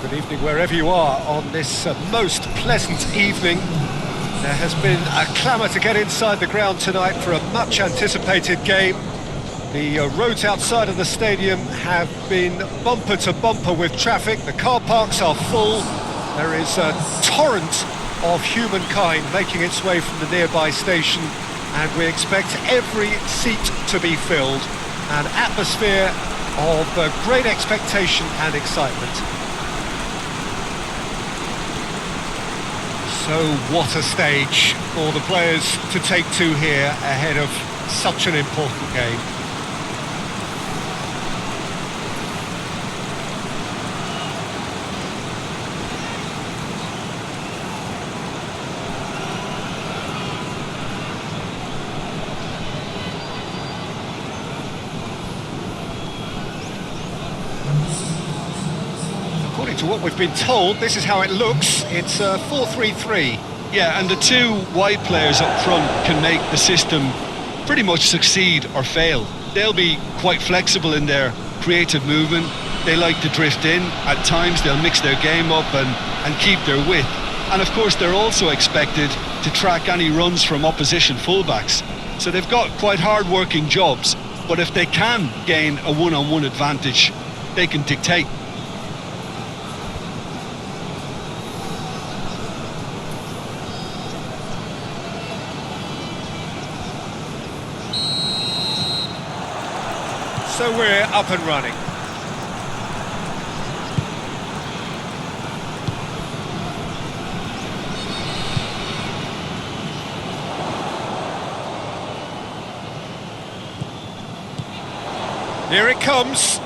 Good evening wherever you are on this most pleasant evening. There has been a clamour to get inside the ground tonight for a much anticipated game. The roads outside of the stadium have been bumper to bumper with traffic. The car parks are full. There is a torrent of humankind making its way from the nearby station, and we expect every seat to be filled. An atmosphere of great expectation and excitement. So what a stage for the players to take to here ahead of such an important game. According to what we've been told, this is how it looks. It's 4-3-3. Yeah, and the two wide players up front can make the system pretty much succeed or fail. They'll be quite flexible in their creative movement. They like to drift in. At times they'll mix their game up and keep their width. And of course they're also expected to track any runs from opposition fullbacks. So they've got quite hard-working jobs, but if they can gain a one-on-one advantage, they can dictate. So we're up and running. Here it comes.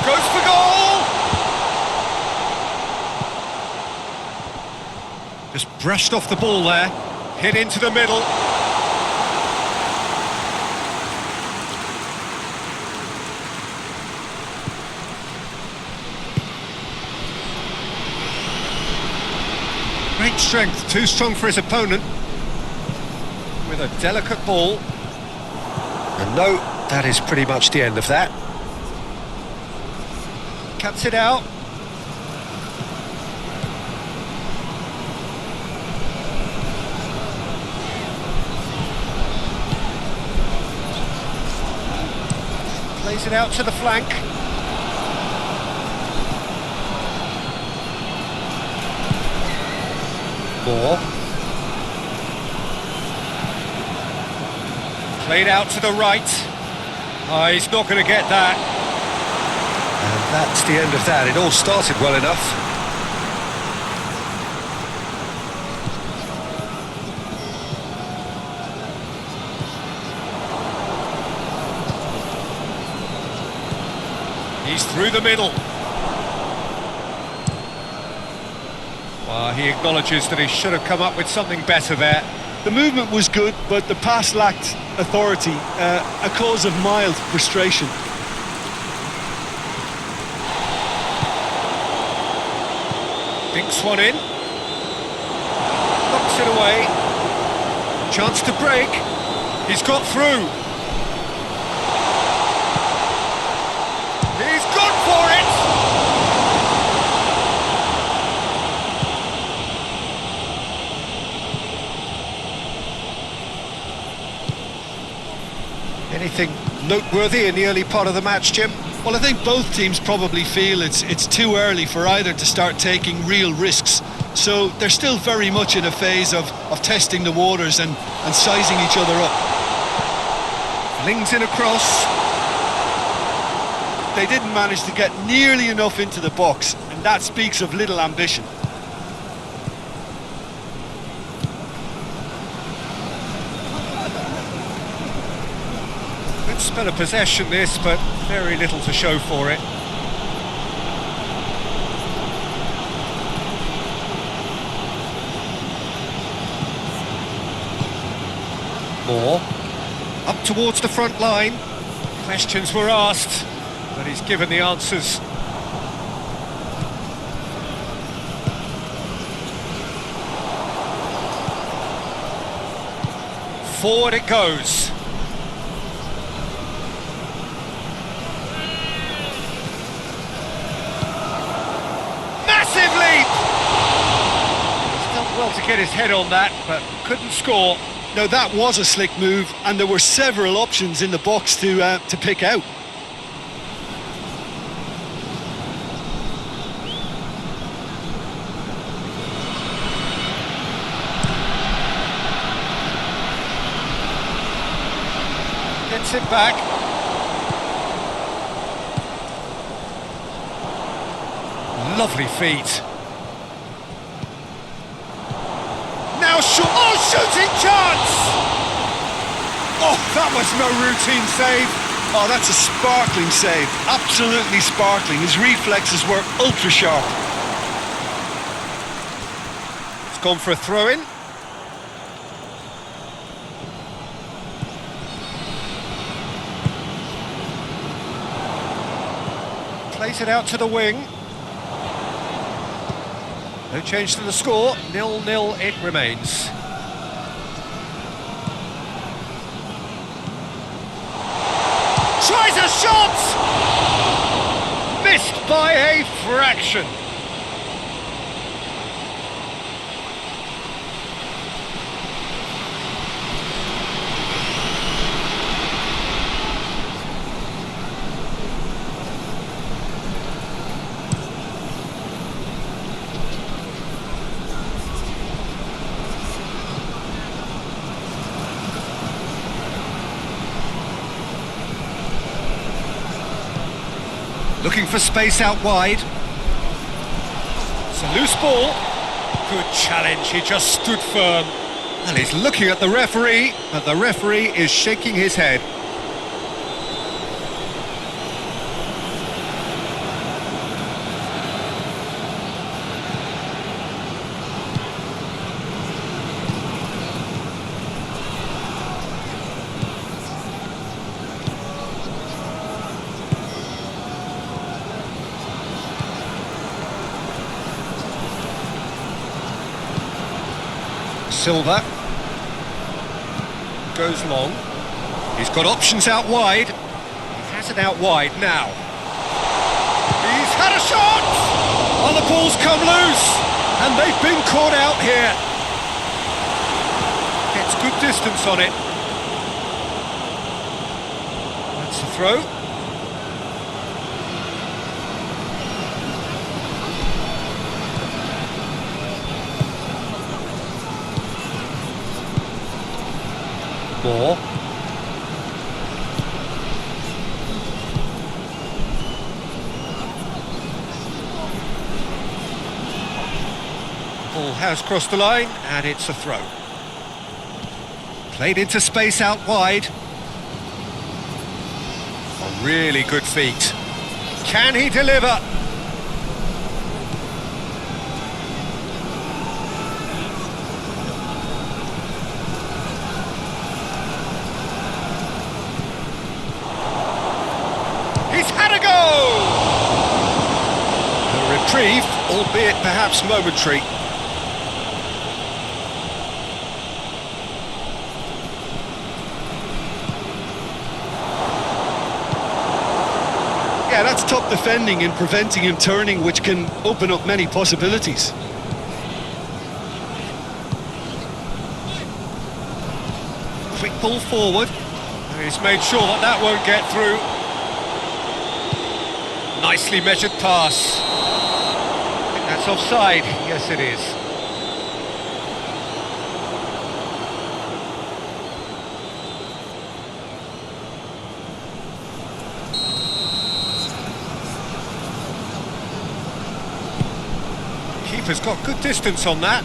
Goes for goal! Just brushed off the ball there. Hit into the middle. Great strength, too strong for his opponent. With a delicate ball. And no, that is pretty much the end of that. Cuts it out. Plays it out to the flank. More. Played out to the right. Oh, he's not going to get that. And that's the end of that. It all started well enough. He's through the middle. He acknowledges that he should have come up with something better there. The movement was good, but the pass lacked authority, a cause of mild frustration. Dinks one in. Knocks it away. Chance to break. He's got through. He's gone for it! Anything noteworthy in the early part of the match, Jim? Well, I think both teams probably feel it's too early for either to start taking real risks. So they're still very much in a phase of testing the waters and sizing each other up. Flings in across. They didn't manage to get nearly enough into the box, and that speaks of little ambition. Good spell of possession this, but very little to show for it. More. Up towards the front line. Questions were asked, but he's given the answers. Forward it goes. to get his head on that, but couldn't score. Now that was a slick move, and there were several options in the box to pick out. Gets it back. Lovely feet. Now shooting chance! Oh, that was no routine save. Oh, that's a sparkling save. Absolutely sparkling. His reflexes were ultra sharp. It's gone for a throw-in. Plays it out to the wing. No change to the score, 0-0 it remains. Tries a shot! Missed by a fraction. Looking for space out wide. It's a loose ball. Good challenge, he just stood firm. And he's looking at the referee, but the referee is shaking his head. Silva goes long. He's got options out wide. He has it out wide now. He's had a shot! Oh, the ball's come loose, and they've been caught out here. Gets good distance on it. That's the throw. More. Ball has crossed the line, and it's a throw. Played into space out wide. A really good feat. Can he deliver? Reprieve, albeit perhaps momentary. Yeah, that's top defending and preventing him turning, which can open up many possibilities. Quick ball forward. And he's made sure that that won't get through. Nicely measured pass. That's offside. Yes, it is. Keeper's got good distance on that.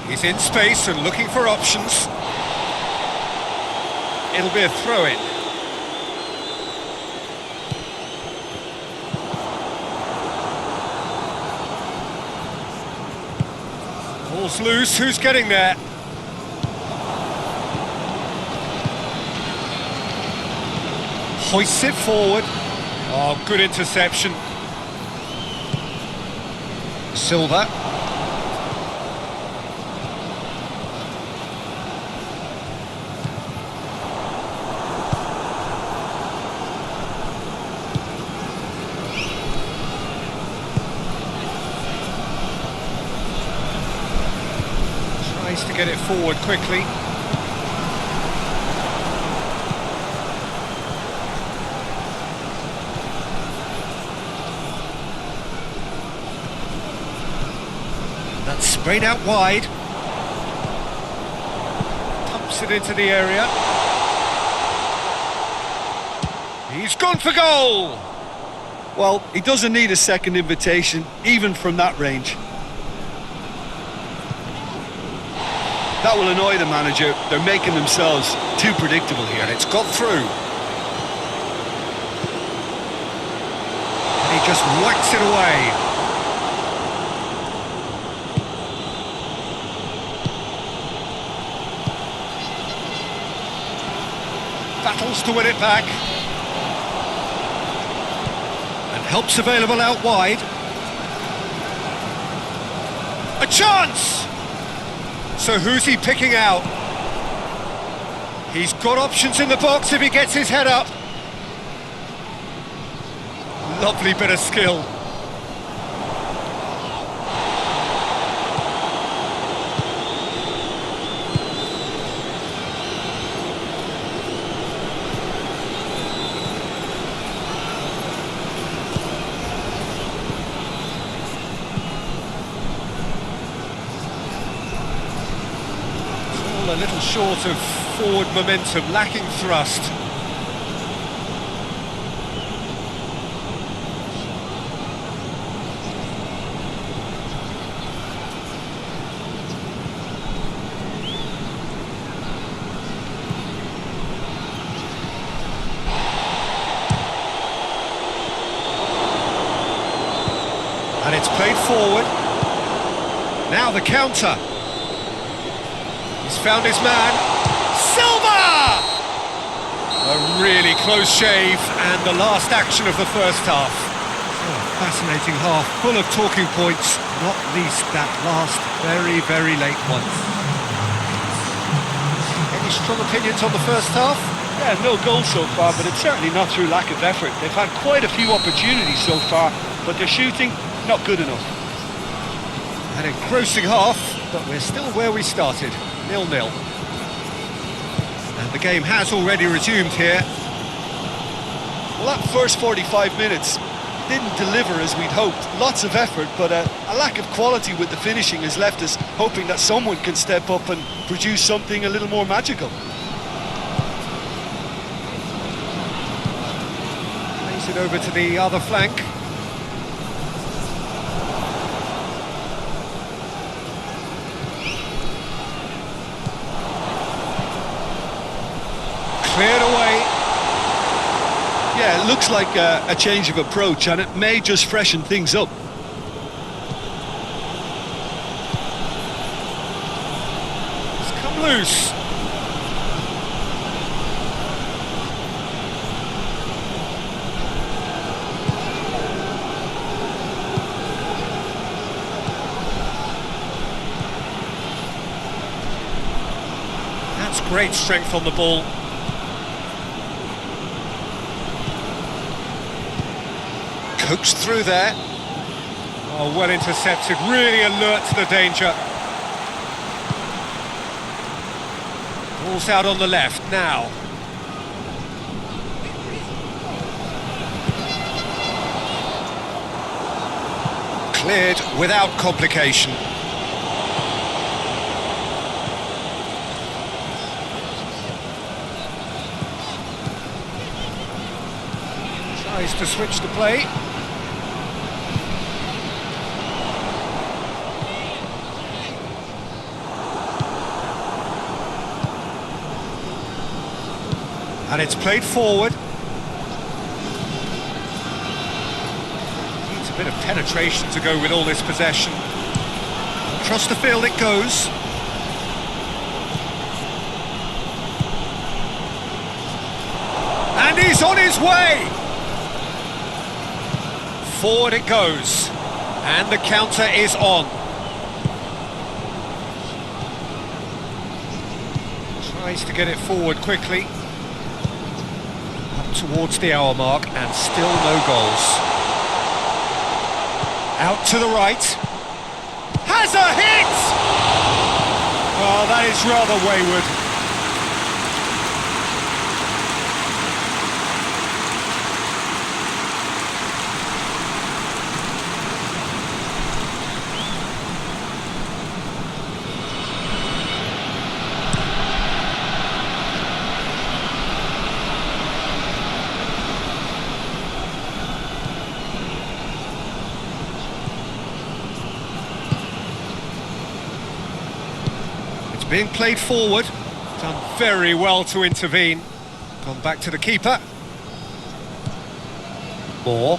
He's in space and looking for options. It'll be a throw-in. Ball's loose, who's getting there? Hoists it forward. Oh, good interception. Silva. to get it forward quickly. That's sprayed out wide. Pumps it into the area. He's gone for goal! Well, he doesn't need a second invitation, even from that range. That will annoy the manager. They're making themselves too predictable here. And it's got through. And he just whacks it away. Battles to win it back. And help's available out wide. A chance! So who's he picking out? He's got options in the box if he gets his head up. Lovely bit of skill. A little short of forward momentum, lacking thrust. And it's played forward. Now the counter. He's found his man. Silva! A really close shave, and the last action of the first half. Oh, fascinating half, full of talking points, not least that last very, very late one. Any strong opinions on the first half? Yeah, no goals so far, but it's certainly not through lack of effort. They've had quite a few opportunities so far, but their shooting, not good enough. An engrossing half, but we're still where we started. 0-0. And the game has already resumed here. Well, that first 45 minutes didn't deliver as we'd hoped. Lots of effort, but a lack of quality with the finishing has left us hoping that someone can step up and produce something a little more magical. Plays it over to the other flank. Cleared away. Yeah, it looks like a change of approach, and it may just freshen things up. It's come loose. That's great strength on the ball. Coaxed through there. Oh, well intercepted, really alert to the danger. Ball's out on the left now. Cleared without complication. Tries to switch the play. And it's played forward. Needs a bit of penetration to go with all this possession. Across the field it goes. And he's on his way! Forward it goes. And the counter is on. Tries to get it forward quickly. Up towards the hour mark, and still no goals. Out to the right. Has a hit! Oh, that is rather wayward. Being played forward, done very well to intervene. Gone back to the keeper. Moore.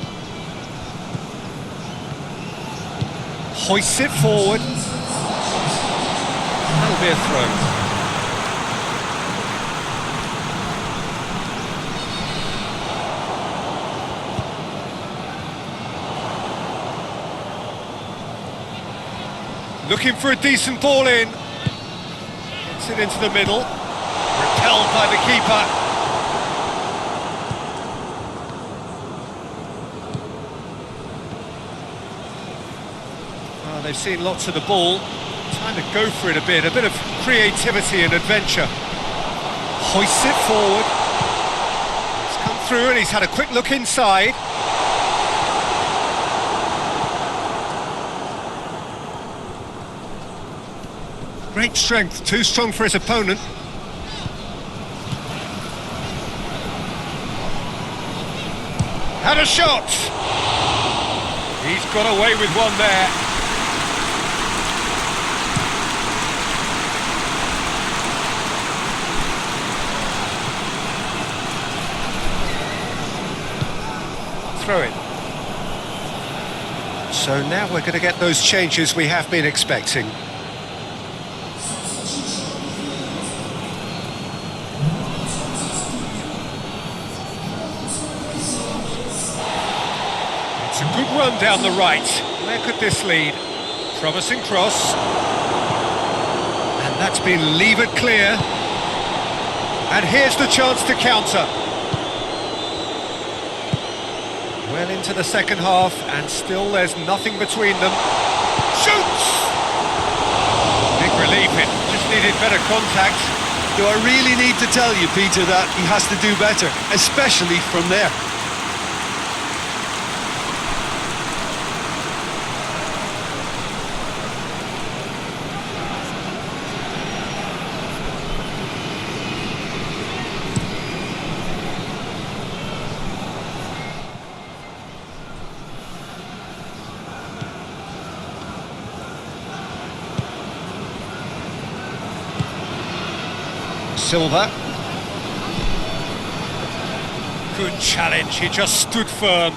Hoists it forward. That'll be a throw. Looking for a decent ball in. It into the middle, repelled by the keeper. Oh, they've seen lots of the ball. Time to go for it a bit of creativity and adventure. Hoists it forward. It's come through and he's had a quick look inside. Great strength, too strong for his opponent. Had a shot! He's got away with one there. Throw it. So now we're going to get those changes we have been expecting. It's a good run down the right. Where could this lead? Promising cross. And that's been levered clear. And here's the chance to counter. Well into the second half, and still there's nothing between them. Shoots! Big relief, it just needed better contact. Do I really need to tell you, Peter, that he has to do better, especially from there? Silva. Good challenge, he just stood firm.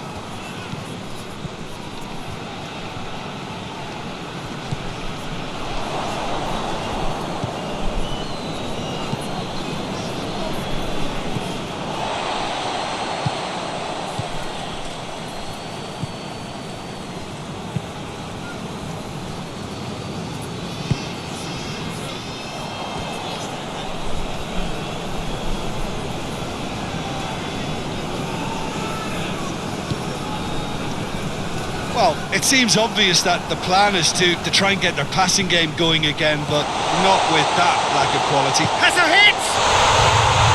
Well, it seems obvious that the plan is to try and get their passing game going again, but not with that lack of quality. Has a hit!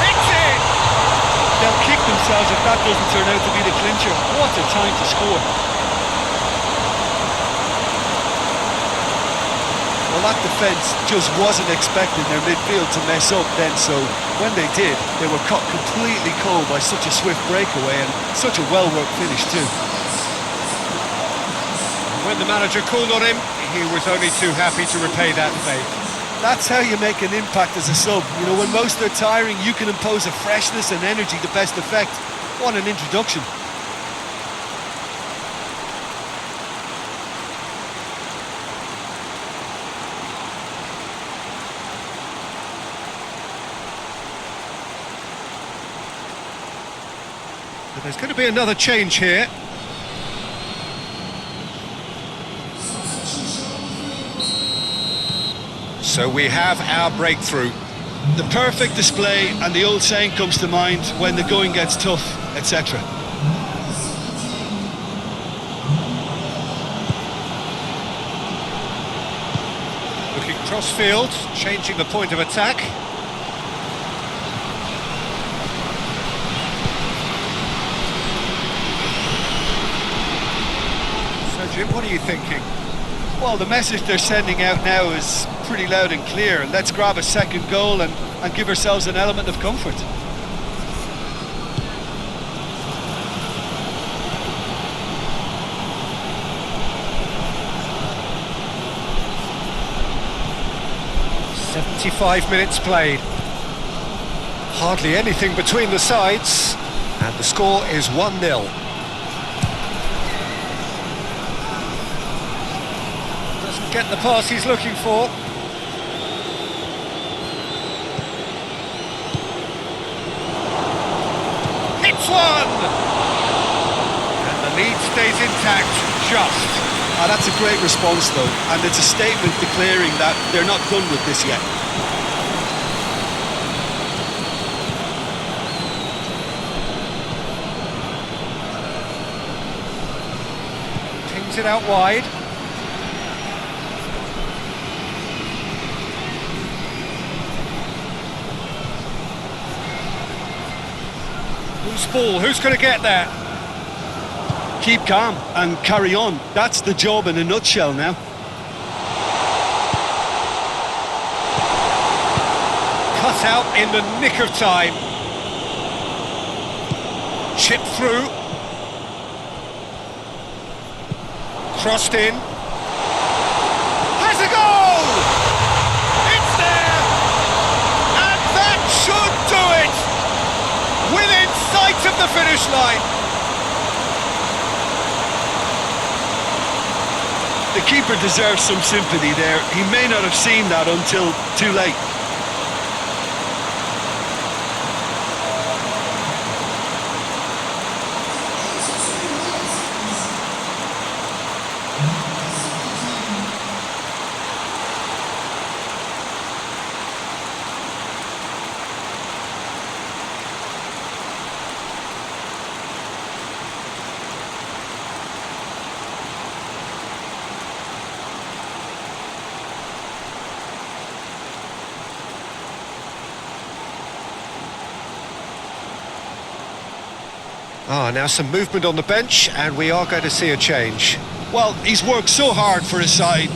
Hits it! They'll kick themselves if that doesn't turn out to be the clincher. What a time to score. Well, that defence just wasn't expecting their midfield to mess up then, so when they did, they were caught completely cold by such a swift breakaway and such a well-worked finish too. When the manager called on him, he was only too happy to repay that favour. That's how you make an impact as a sub. You know, when most are tiring, you can impose a freshness and energy to best effect. What an introduction. But there's going to be another change here. So we have our breakthrough. The perfect display, and the old saying comes to mind, when the going gets tough, etc. Looking Crossfield, changing the point of attack. So Jim, what are you thinking? Well, the message they're sending out now is pretty loud and clear. Let's grab a second goal and give ourselves an element of comfort. "75 minutes played. Hardly anything between the sides, and the score is 1-0. Doesn't get the pass he's looking for. Hits one! And the lead stays intact, just. That's a great response, though, and it's a statement declaring that they're not done with this yet. Pings it out wide. Loose ball, who's going to get there? Keep calm and carry on. That's the job in a nutshell now. Cut out in the nick of time. Chip through. Crossed in. Has a goal! It's there! And that should do it! Within sight of the finish line. The keeper deserves some sympathy there. He may not have seen that until too late. Now some movement on the bench, and we are going to see a change. Well, he's worked so hard for his side,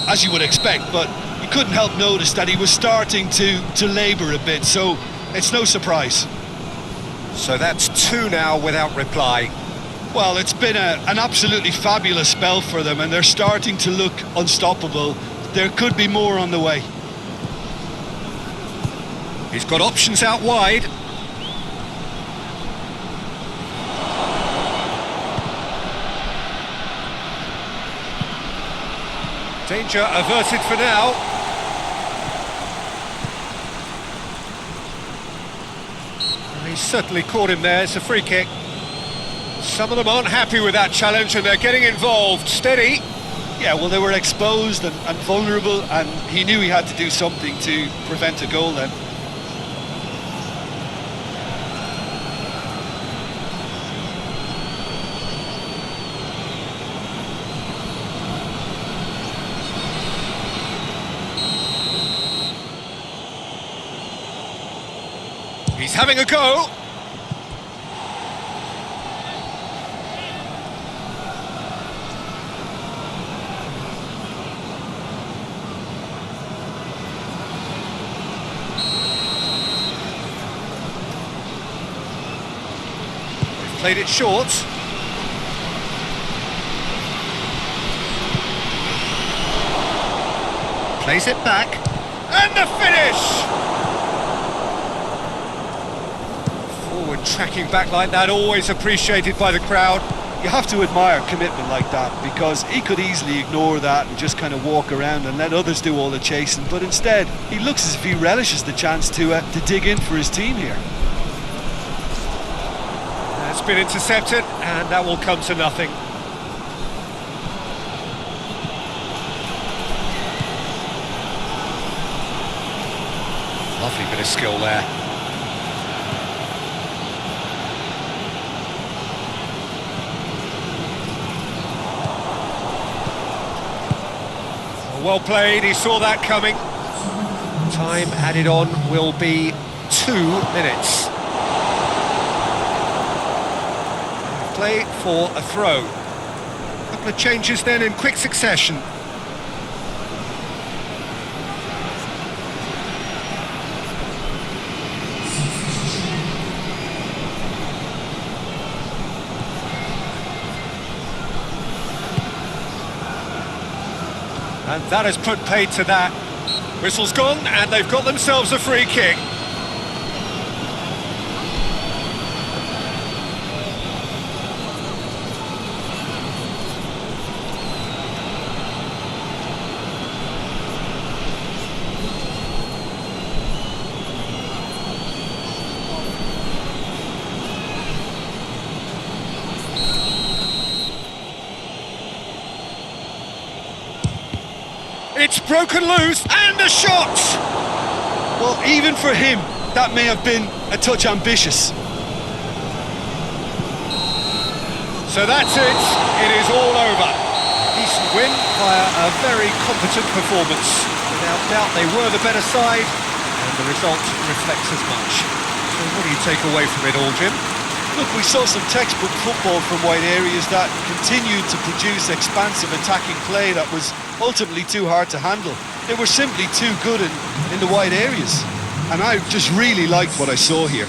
as you would expect, but you couldn't help notice that he was starting to labour a bit, so it's no surprise. So that's 2 now without reply. Well, it's been an absolutely fabulous spell for them, and they're starting to look unstoppable. There could be more on the way. He's got options out wide. Danger averted for now. He's certainly caught him there. It's a free kick. Some of them aren't happy with that challenge and they're getting involved. Steady. Yeah, well, they were exposed and vulnerable, and he knew he had to do something to prevent a goal then. He's having a go. They've played it short. Plays it back. And the finish! Tracking back like that, always appreciated by the crowd. You have to admire commitment like that, because he could easily ignore that and just kind of walk around and let others do all the chasing, but instead he looks as if he relishes the chance to dig in for his team here. That's been intercepted, and that will come to nothing. Lovely bit of skill there. Well played, he saw that coming. Time added on will be 2 minutes. Play for a throw. A couple of changes then in quick succession. And that has put paid to that. Whistle's gone, and they've got themselves a free kick. It's broken loose, and the shot! Well, even for him, that may have been a touch ambitious. So that's it. It is all over. Decent win via a very competent performance. Without doubt, they were the better side, and the result reflects as much. So what do you take away from it all, Jim? Look, we saw some textbook football from wide areas that continued to produce expansive attacking play that was ultimately too hard to handle. They were simply too good in the wide areas. And I just really liked what I saw here.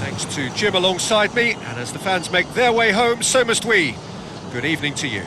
Thanks to Jim alongside me, and as the fans make their way home, so must we. Good evening to you.